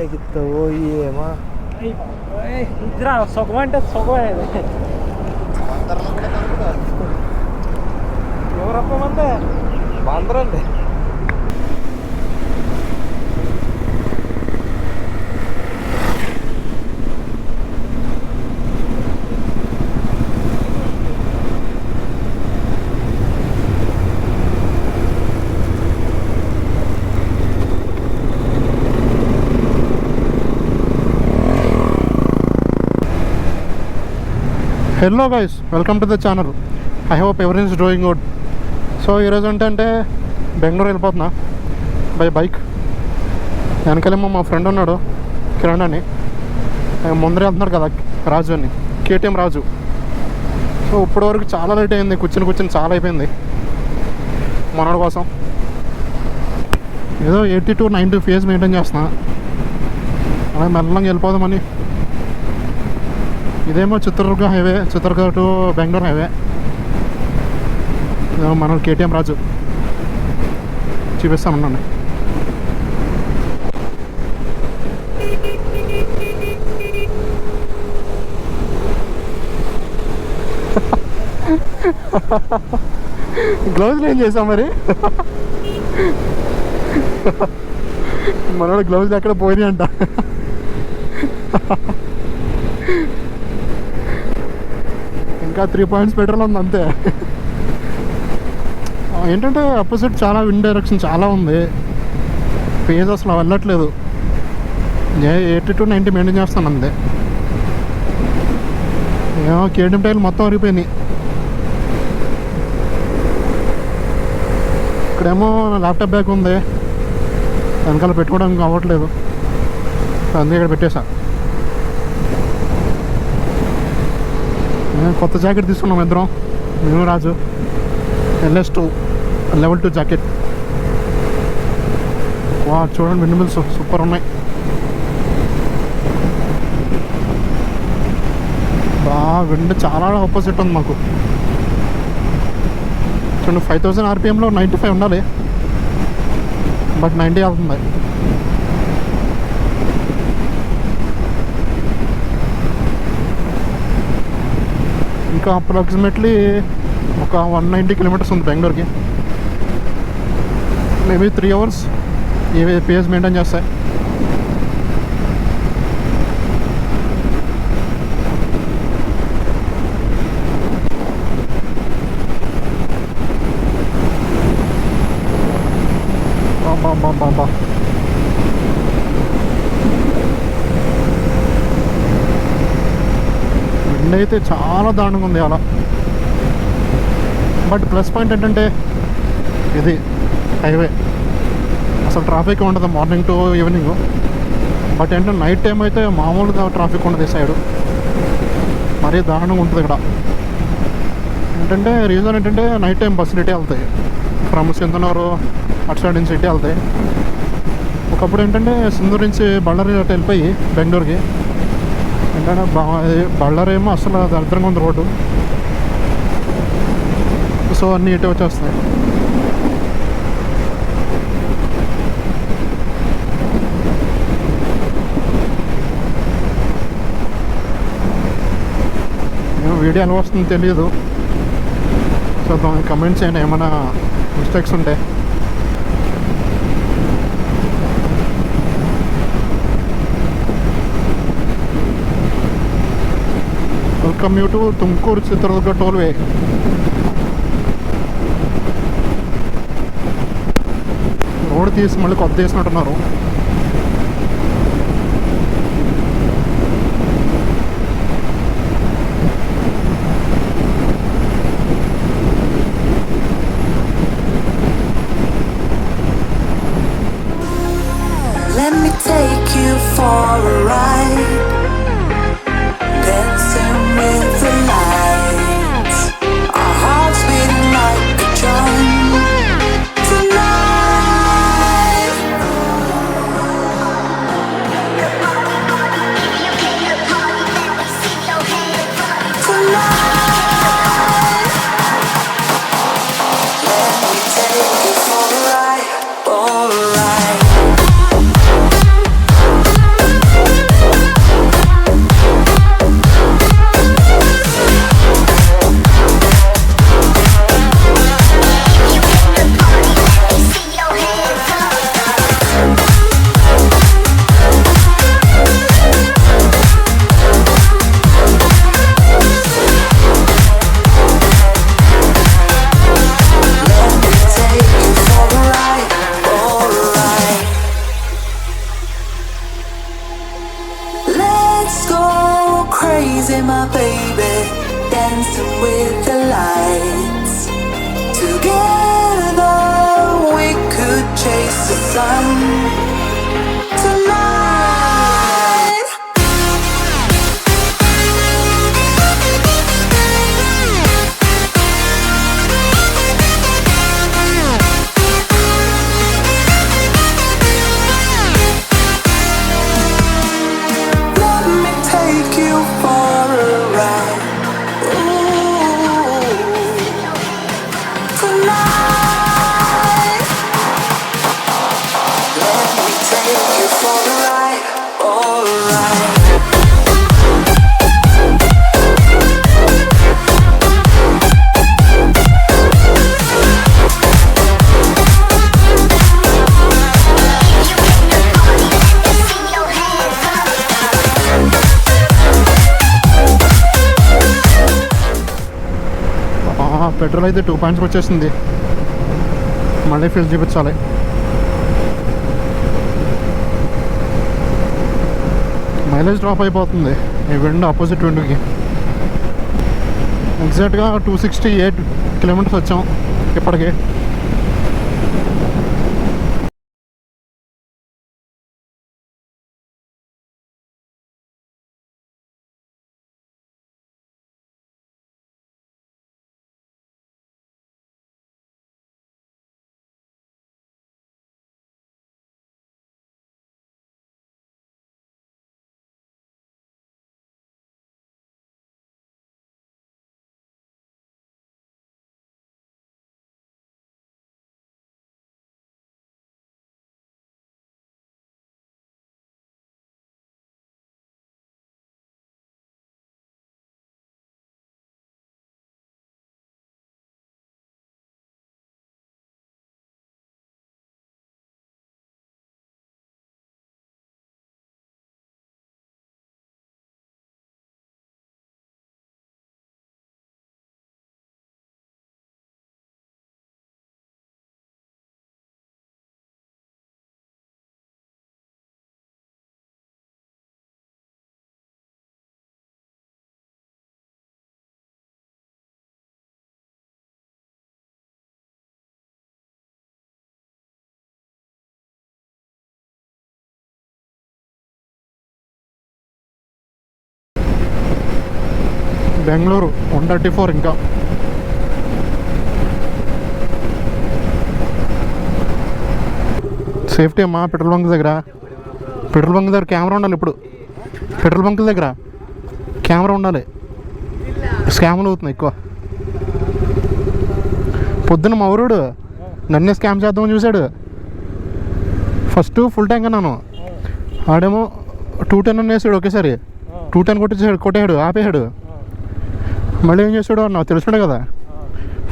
ఎగుతావో ఏమో ఇద్దరా సుఖం అంటే సుఖం ఎవరప్ప మంది బాందరండి. Hello guys, welcome to the channel. I hope every is doing good. So ఈరోజు ఏంటంటే బెంగళూరు వెళ్ళిపోతున్నా బై బైక్. వెనకాలేమో మా ఫ్రెండ్ ఉన్నాడు కిరణ్ అని, ముందరే వెళ్తున్నారు కదా రాజు అని, కేటీఎం రాజు. సో ఇప్పటి వరకు చాలా లేట్ అయింది, కూర్చుని చాలా అయిపోయింది మనోడి కోసం. ఏదో 80 to 90 ఫేజ్ మెయింటైన్ చేస్తున్నా, అలా మెల్లగా వెళ్ళిపోదామని. ఇదేమో Chitradurga highway, Chitradurga to Bengaluru highway. మనం కేటీఎం రాజు చూపిస్తామన్నాను. గ్లౌజ్లు ఏం చేసాం మరి? మనోడు గ్లౌజ్లు ఎక్కడ పోయినాయి అంట. ఇంకా 3 points పెట్రోల్ ఉంది అంతే. ఏంటంటే అపోజిట్ చాలా విండ్ డైరెక్షన్ చాలా ఉంది, ఫేజ్ అసలు వెళ్ళట్లేదు. 80 to 90 మెయింటైన్ చేస్తాను అంతే. ఏమో కేటీఎం టైర్లు మొత్తం అరిగిపోయినాయి. ఇక్కడేమో ల్యాప్టాప్ బ్యాగ్ ఉంది, వెనకాల పెట్టుకోవడానికి అవ్వట్లేదు, అందుకే ఇక్కడ పెట్టేసా. కొత్త జాకెట్ తీసుకున్నాం ఇద్దరం, మేము రాజు. LS2 level 2 jacket. వా చూడండి, విండ్ సూపర్ ఉన్నాయి. బాగా విండ్ చాలా ఆపోజిట్ ఉంది మాకు. చూడండి, 5000 RPMలో 95 ఉండాలి, బట్ 90 అవుతుంది. ఇంకా అప్రాక్సిమేట్లీ ఒక 190 kilometers ఉంది బెంగళూరుకి. మేబీ 3 hours ఏ పేజ్ మెయింటైన్ చేస్తాయి. బాబా విండ్ అయితే చాలా దారుణంగా ఉంది అలా. బట్ ప్లస్ పాయింట్ ఏంటంటే ఇది హైవే, అసలు ట్రాఫిక్ ఉండదు మార్నింగ్ టు ఈవినింగ్. బట్ ఏంటంటే నైట్ టైం అయితే మామూలుగా ట్రాఫిక్ ఉండదు ఈ సైడు, మరీ దారుణంగా ఉంటుంది ఇక్కడ. ఏంటంటే రీజన్ ఏంటంటే నైట్ టైం బస్సులు ఇటే వెళ్తాయి, ఫ్రమ్ సింధనూరు అటు సైడ్ నుంచి ఇటే వెళ్తాయి. ఒకప్పుడు ఏంటంటే సింధూరు నుంచి బళ్ళారి అటు వెళ్ళిపోయి బెంగళూరుకి. ఏంటంటే బళ్ళారి ఏమో అసలు దరిద్రంగా ఉంది రోడ్డు, సో అన్నీ ఇటే వచ్చేస్తాయి. వీడియో ఎలా వస్తుందో తెలియదు, సో దానికి కమెంట్స్ చేయండి ఏమైనా మిస్టేక్స్ ఉంటే. Welcome you to Tumkur Chitradurga tollway. Road తీసి మళ్ళీ కొత్త వేసినట్టున్నారు. Let me take you for a ride, dancing with the lights, our hearts beating like a drum tonight. sun tonight. Let me take you for a ride. Ooh, tonight. Let me take you for a ride. Alright. Petrol అయితే 2 points వచ్చేసింది. మళ్ళీ fill చూపించాలి. Mileage drop అయిపోతుంది ఈ wind opposite విండ్కి. ఎగ్జాక్ట్గా 268 kilometres వచ్చాం ఇప్పటికి. బెంగళూరు 134 ఇంకా. సేఫ్టీ అమ్మా. పెట్రోల్ బంక్ దగ్గర కెమెరా ఉండాలి. ఇప్పుడు పెట్రోల్ బంక్ దగ్గర కెమెరా ఉండాలి. స్కామ్లు అవుతున్నాయి ఎక్కువ. పొద్దున్న మా ఊరుడు నన్నే స్కామ్ చేద్దామని చూశాడు. ఫస్ట్ ఫుల్ ట్యాంక్ అన్నాను, ఆడేమో 210 వేసాడు. ఒకేసారి 210 కొట్టేశాడు, ఆపేశాడు. మళ్ళీ ఏం చేశాడు నాకు తెలిసాడు కదా,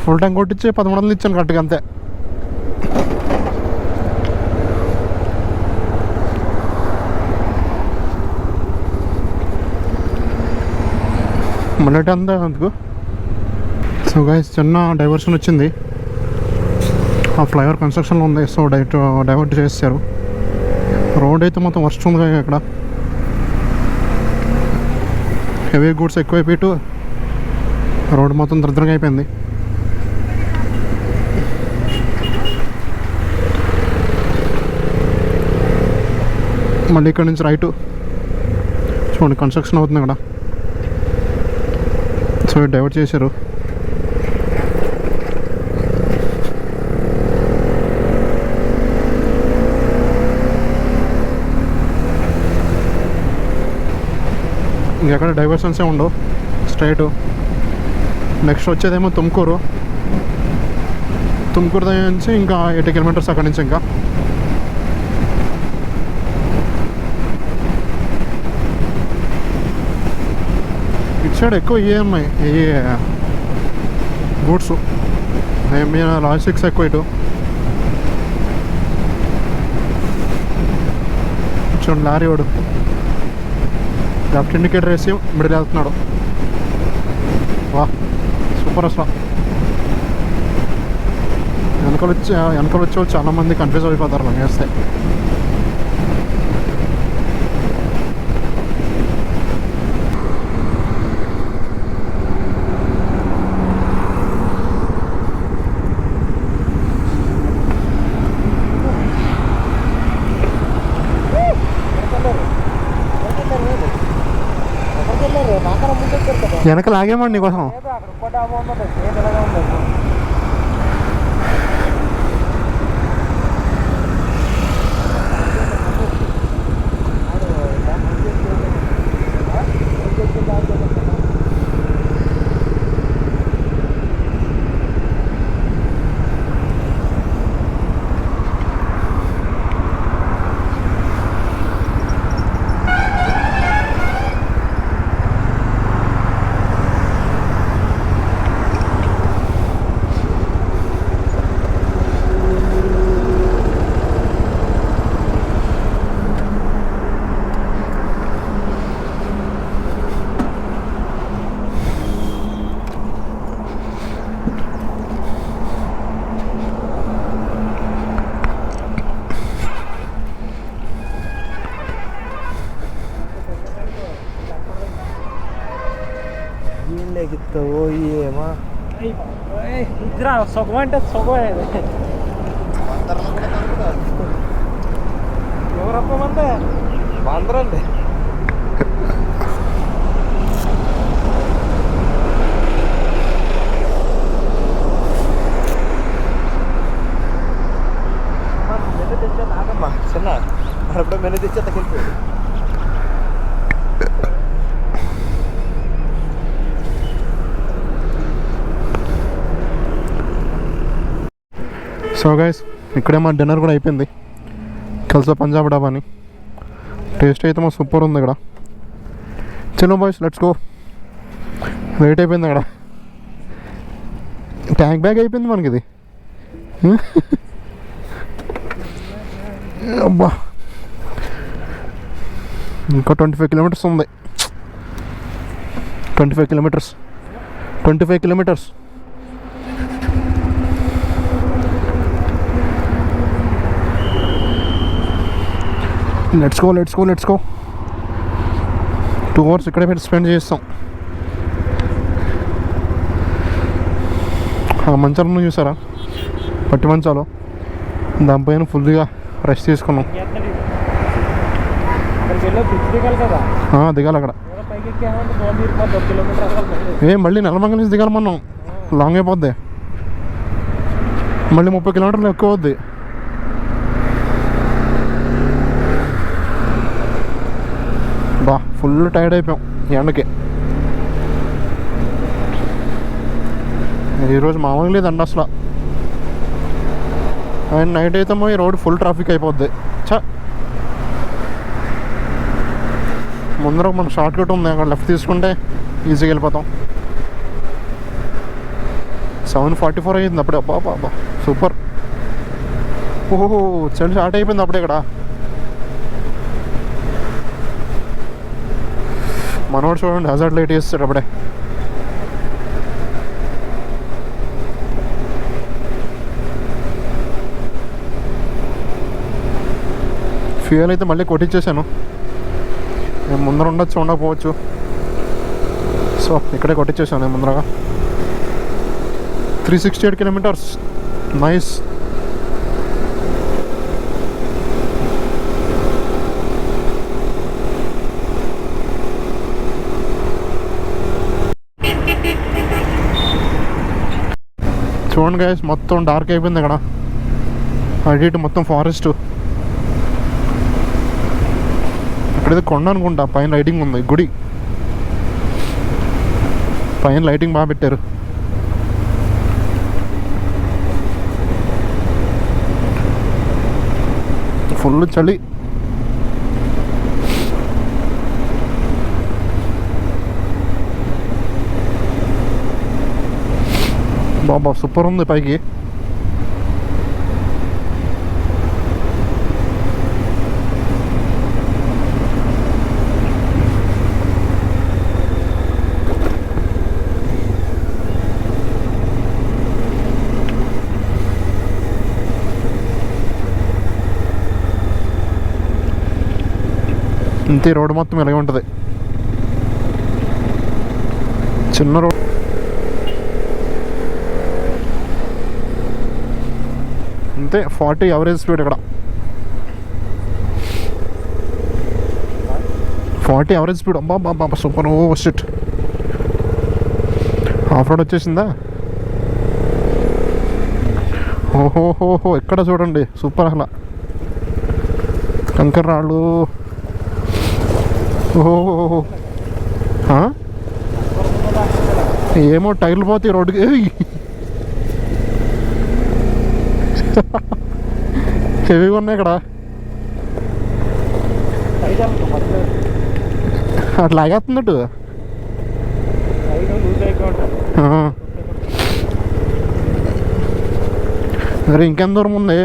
ఫుల్ ట్యాంక్ కొట్టించి 1300 ఇచ్చాను కరెక్ట్గా అంతే. మళ్ళీ అంతా అందుకు. సో గైస్ చిన్న డైవర్షన్ వచ్చింది. ఆ ఫ్లైఓవర్ కన్స్ట్రక్షన్లో ఉంది. సో డైవర్ట్ చేశారు. రోడ్ అయితే మొత్తం వర్స్ట్ ఉంది ఇక్కడ. హెవీ గూడ్స్ ఎక్కువైపోయి రోడ్ మొత్తం దరిద్రంగా అయిపోయింది. మళ్ళీ ఇక్కడ నుంచి రైటు చూడండి కన్స్ట్రక్షన్ అవుతుంది ఇక్కడ. సో డైవర్ట్ చేశారు. ఇంకెక్కడ డైవర్షన్సే ఉండవు, స్ట్రైటు. నెక్స్ట్ వచ్చేదేమో తుమ్కూరు దగ్గర నుంచి ఇంకా 80 కిలోమీటర్స్ అక్కడి నుంచి. ఇంకా ఇటు సైడ్ ఎక్కువ ఈఎంఐ ఈ గూడ్స్ లాజిస్టిక్స్ ఎక్కువ. ఇటు చూడండి లారీ వాడు లెఫ్ట్ ఇండికేటర్ వేసి మిడిల్ వెళ్తున్నాడు. వా సూపర్ అసలు. వెనకాల వచ్చే చాలామంది కన్ఫ్యూజ్ అయిపోతారు అలా వేస్తే. వెనక లాగేమండి నీకోసం. లేదు అక్కడ ఇంకో డాబా ఉన్నది సేమ్ ఇలాగే ఉంది. ఎగుతావో ఏమా ఇద్దరా సుఖం అంటే సుఖం ఎవరప్ప మంది అందరండి. మెను తెచ్చా నాగమ్మా చిన్న అప్పుడు మెను తెచ్చా తగిలిపోయాడు. సో గైస్ ఇక్కడే మా డిన్నర్ కూడా అయిపోయింది. కల్సా పంజాబ్ డాబా అని. టేస్ట్ అయితే మా సూపర్ ఉంది ఇక్కడ. చలో బాయ్స్ లెట్స్ గో. వెయిట్ అయిపోయింది అక్కడ. ట్యాంక్ బ్యాగ్ అయిపోయింది మనకి ఇది. అబ్బా ఇంకా 25 కిలోమీటర్స్ ఉంది. 25 కిలోమీటర్స్. లెట్స్ గో 2 అవర్స్ ఇక్కడే పెట్టి స్పెండ్ చేస్తాం. ఆ మంచాలను చూసారా, పట్టి మంచాలు, దానిపైన ఫుల్గా రెస్ట్ తీసుకున్నాం. దిగాలి అక్కడ. మళ్ళీ నెలమంగళ నుంచి దిగాలి మనం. లాంగ్ అయిపోద్ది. మళ్ళీ 30 కిలోమీటర్లు ఎక్కువ అవుద్ది. బా ఫుల్ టైర్డ్ అయిపోయాం ఎండకి. ఈరోజు మామూలుగా లేదండి అసలు. అండ్ నైట్ అయితే ఈ రోడ్ ఫుల్ ట్రాఫిక్ అయిపోద్ది. ముందర మన షార్ట్ కట్ ఉంది, అక్కడ లెఫ్ట్ తీసుకుంటే ఈజీగా వెళ్ళిపోతాం. 7:44 అయ్యింది అప్పుడే. అబ్బా సూపర్. ఓహో చలి స్టార్ట్ అయిపోయింది అప్పుడే ఇక్కడ. మనోడు చూడండి హజార్డ్ లైట్ వేస్తాడు అప్పుడే. ఫ్యూయల్ అయితే మళ్ళీ కొట్టించేసాను. నేను ముందర ఉండొచ్చు ఉండకపోవచ్చు. సో ఇక్కడే కొట్టించేసాను నేను ముందరగా. 368 కిలోమీటర్స్. నైస్. చూడండి గైస్ మొత్తం డార్క్ అయిపోయింది ఇక్కడ. అటు ఇటు మొత్తం ఫారెస్ట్. ఇక్కడైతే కొండ అనుకుంటా, పైన లైటింగ్ ఉంది. గుడి పైన లైటింగ్ బాగా పెట్టారు. ఫుల్ చలి. బాబా సూపర్ ఉంది పైకి. ఇంతే రోడ్డు మొత్తం ఇలాగే ఉంటుంది. చిన్న రోడ్. అంతే 40 యావరేజ్ స్పీడ్ ఇక్కడ. 40 యావరేజ్ స్పీడ్. అబ్బా super. Oh shit. Off road వచ్చేసిందా? ఓహోహోహో, ఇక్కడ చూడండి సూపర్ అసలు కంకర రాళ్ళు. ఓహో, ఏమో టైర్లు పోతాయి రోడ్డుకి. హెవీగా ఉన్నాయి ఇక్కడ. అట్లా లాగేస్తున్నట్టు. మరి ఇంకెంత దూరం ఉంది?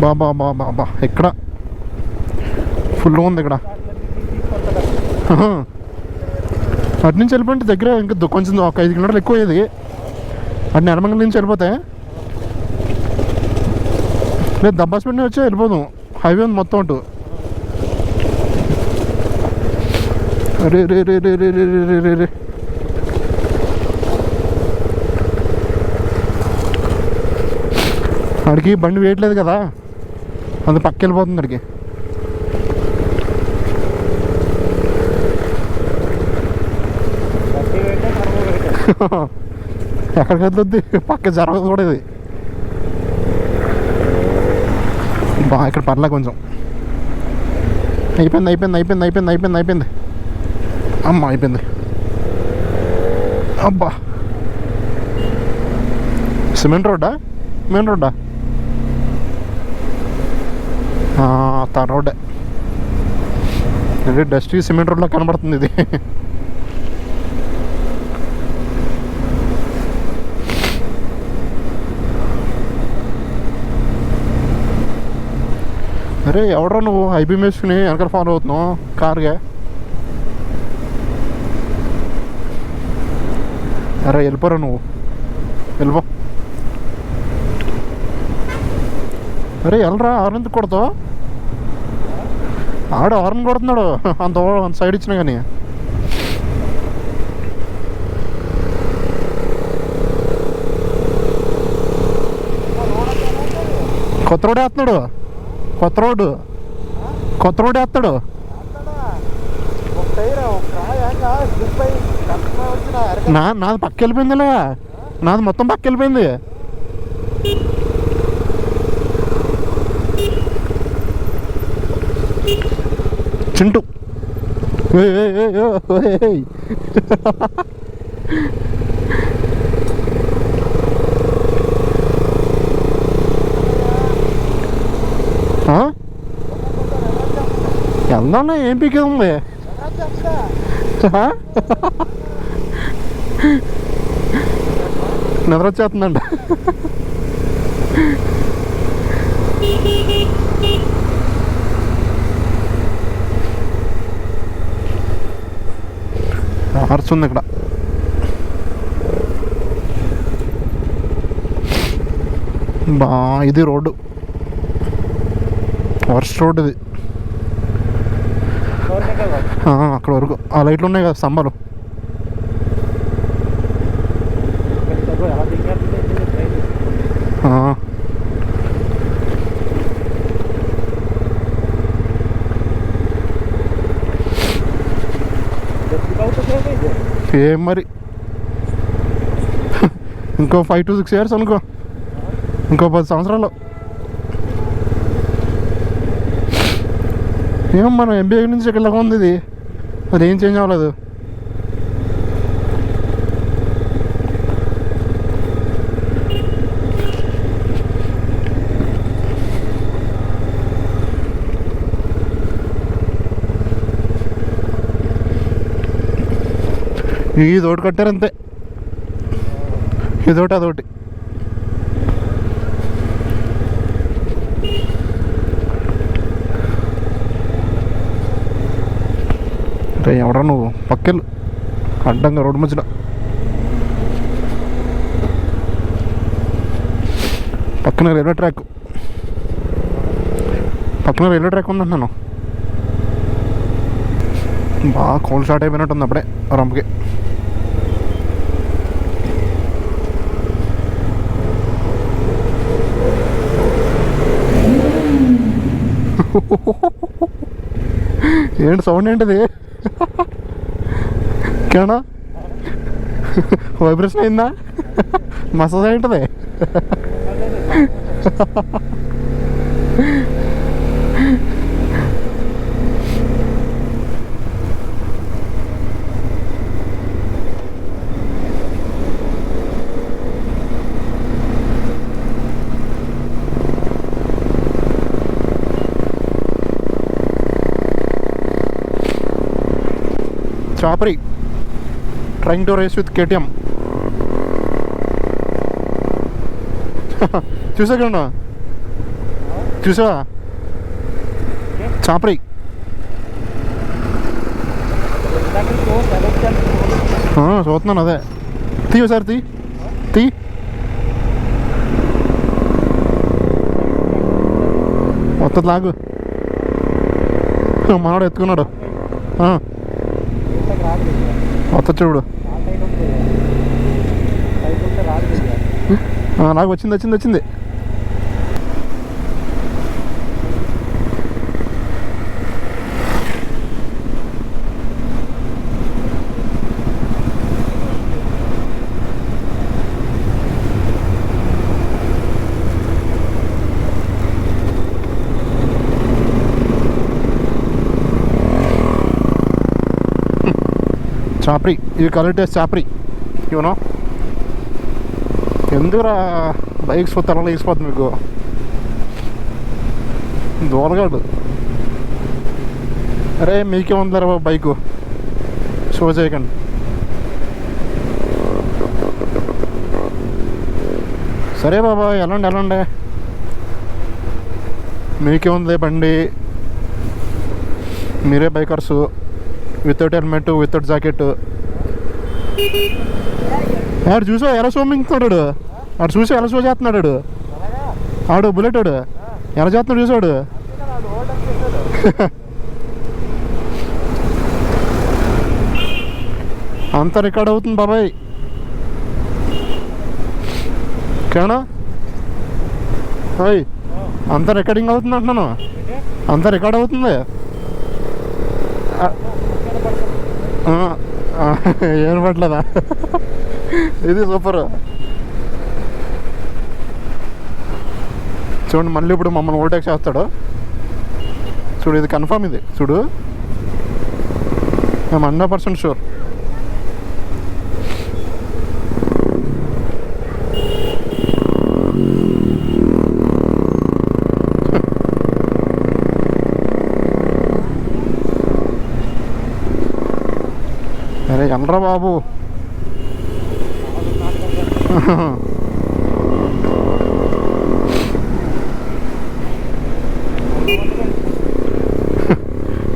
బాబా బాబా బాబా, ఎక్కడ ఫుల్గా ఉంది ఇక్కడ. అటు నుంచి వెళ్ళిపోయింటే దగ్గర ఇంకా కొంచెం ఒక 5 కిలోమీటర్లు ఎక్కువ అయ్యేది. అటు నెలమంగళ నుంచి వెళ్ళిపోతే లేదు, దబ్బాస్పేట వచ్చి వెళ్ళిపోదాం. హైవే ఉంది మొత్తం అటు. రే రే రే రే రే రే రే రే. అడిగి బండి వేయట్లేదు కదా, అది పక్క వెళ్ళిపోతుంది అడిగి. ఎక్కడికి వెళ్తుంది, పక్క జరగదు కూడా ఇది. బా ఇక్కడ పర్లే కొంచెం. అయిపోయింది అయిపోయింది అయిపోయింది అయిపోయింది అయిపోయింది అయిపోయింది. అమ్మ అయిపోయింది. అబ్బా, సిమెంట్ రోడ్డా, మెయిన్ రోడ్డా? తార్ రోడ్డే. ఇది డస్టీ సిమెంట్ రోడ్లో కనబడుతుంది ఇది. అరే ఎవడరా నువ్వు ఐబీఎం వేసుకుని వెనకాల ఫాలో అవుతున్నావు కార్గా? అరే వెళ్ళిపోరా నువ్వు, వెళ్ళిపో. అరే వెళ్ళరా, హార్న్ ఎందుకు కొడతావు? ఆడు హార్న్ కొడుతున్నాడు అంత సైడ్ ఇచ్చినా కానీ. కొత్త రోడ్ వేస్తున్నాడు, కొత్త రోడ్ వేస్తాడు. నాది పక్క వెళ్ళిపోయిందిలే, నాది మొత్తం పక్క వెళ్ళిపోయింది. చింటూ వెళ్దాం, ఏం పీకే ఉంది? నిద్ర వచ్చేస్తుందంట. హార్స్ ఉంది ఇక్కడ. బా ఇది రోడ్డు, వర్స్ట్ రోడ్ ఇది. అక్కడ వరకు ఆ లైట్లు ఉన్నాయి కదా స్తంభాలు. ఏం మరి ఇంకో 5 to 6 years అనుకో, ఇంకో 10 సంవత్సరాలు. ఏమో మనం ఎంబీఏ నుంచి ఇక్కడలాగా ఉంది ఇది, అది ఏం చేంజ్ అవ్వలేదు. ఇదోటి కట్టారు అంతే, ఇదోటి అదొకటి. ఎవడా నువ్వు పక్కెళ్ళు అడ్డంగా రోడ్డు మధ్యలో. పక్కన రైల్వే ట్రాక్ ఉందంటున్నాను. బాగా కోల్డ్ స్టార్ట్ అయిపోయినట్టుంది అప్పుడే రంపుకి. ఏంటి సౌండ్ ఏంటిది? కేనా వైబ్రేషన్ అయిందా? మసాజ్ ఏంటది? చాపరి trying to race with KTM. చూసాకన్నా చూసావా చాపరి? చూస్తున్నాను అదే. తీ ఒకసారి తీ వస్తుంది లాగు. మనోడు ఎత్తుకున్నాడు. వస్తా చూడు. నాకు వచ్చింది. చాపరి, ఇది కలర్ టేస్ట్ చాపరి. యూనో ఎందుకురా బైక్స్ తలలో వేసిపోతుంది మీకు. దూరగాడు. అరే మీకే ఉందరా బాబు బైకు, షో చేయకండి. సరే బాబా వెళ్ళండి. మీకే ఉంది బండి, మీరే bikers. Without helmet, without jacket. ఆడు చూసా ఎలా సోమింగుతున్నాడు. ఆడు చూసి ఎలా షో చేస్తున్నాడు. ఆడు బుల్లెట్ ఆడు ఎలా చేస్తున్నాడు చూసాడు. అంత రికార్డ్ అవుతుంది బాబాయ్. కేనా అంత రికార్డింగ్ అవుతుంది అంటున్నాను. అంత రికార్డ్ అవుతుంది. ఏం పట్లేదా? ఇది సూపర్. చూడండి మళ్ళీ ఇప్పుడు మమ్మల్ని ఓవర్టేక్ చేస్తాడు చూడు. ఇది కన్ఫర్మ్, ఇది చూడు. మేము 100% షూర్. అరే అనరా బాబు.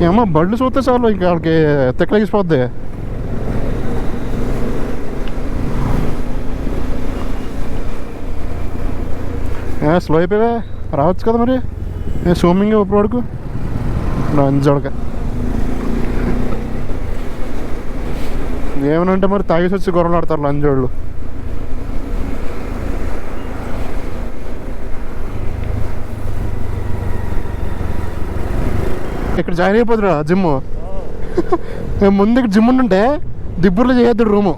ఏమో బళ్ళు చూస్తే చాలు ఇంకా వాళ్ళకి తెక్కలేసిపోద్ది. స్లో అయిపోయావే, రావచ్చు కదా మరి. స్విమ్మింగ్ ఇప్పుడు వరకు అంజోడక ఏమనంటే మరి తాగేసి వచ్చి గొడవలు ఆడతారు లంజోళ్ళు. ఇక్కడ జాయిన్ అయిపోతున్నా జిమ్. ముందు ఇక్కడ జిమ్ ఉంటే దిబ్బూర్లో చేయొద్దు రూము.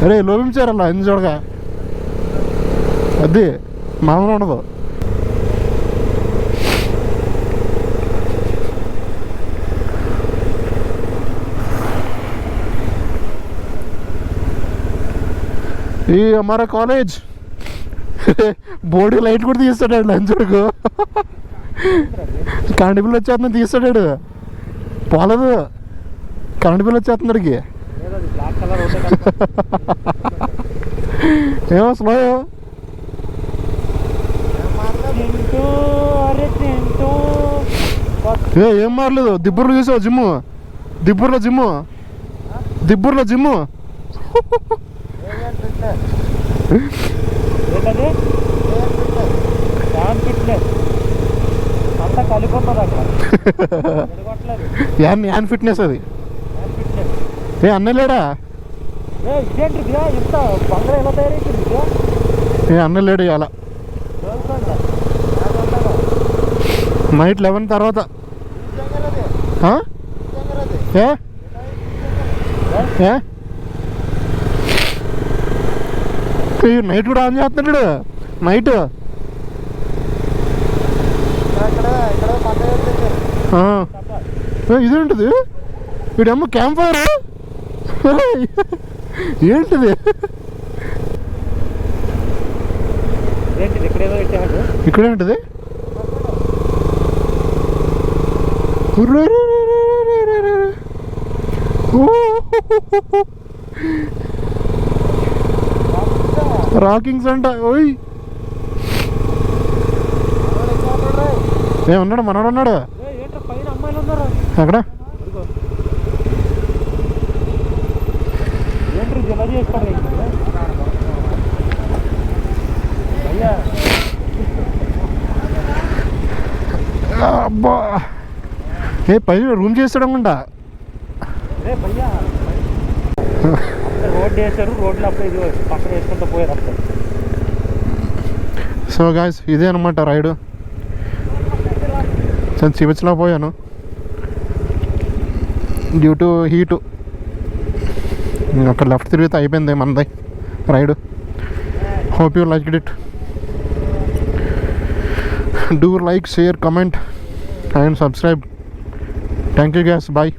అరే లోపించారಲ್ಲ అంజోడగా, అది మామూలు ఉండదు. ఈ हमारा कॉलेज బోర్డు లైట్ కూడా తీస్తాడు లంచుడుకు. కరెంట్ బిల్ వచ్చేస్తుంది తీస్తాడు. పోలేదు కరెంట్ బిల్ వచ్చేస్తుందికి. ఏమో స్లో ఏం మారలేదు. దిబ్బూర్లో చూసావు జిమ్ము? దిబ్బూర్లో జిమ్ము యాన్ ఫిట్నెస్ అది. అన్నలేడా? ఏ అన్న లేడు ఇవాళ నైట్ 11 తర్వాత ఆ? ఏ ఏ ఈ నైట్ కూడా ఆన్ చేస్తున్నాడు నైట్ ఇదేంటిది వీడమ్మ క్యాంప్ ఫైర్ ఏంటిది ఇక్కడేంటిది రాకింగ్స్ అంట ఓయ్ ఏమన్నాడు మనోడు ఉన్నాడు ఎక్కడ అబ్బా ఏ పైన రూమ్ చేస్తాడు అనుకుంటా రోడ్ వేసారు రోడ్లు అప్పుడు ఇది పక్కన వేసుకుంటూ పోయారు అప్పుడు. సో గాయ్స్ ఇదే అనమాట రైడు నేను సివిచ్లో పోయాను డ్యూ టు హీటు అక్కడ లెఫ్ట్ తిరిగితే అయిపోయింది మనది ride hope you like it do like share comment and subscribe. Thank you guys, bye.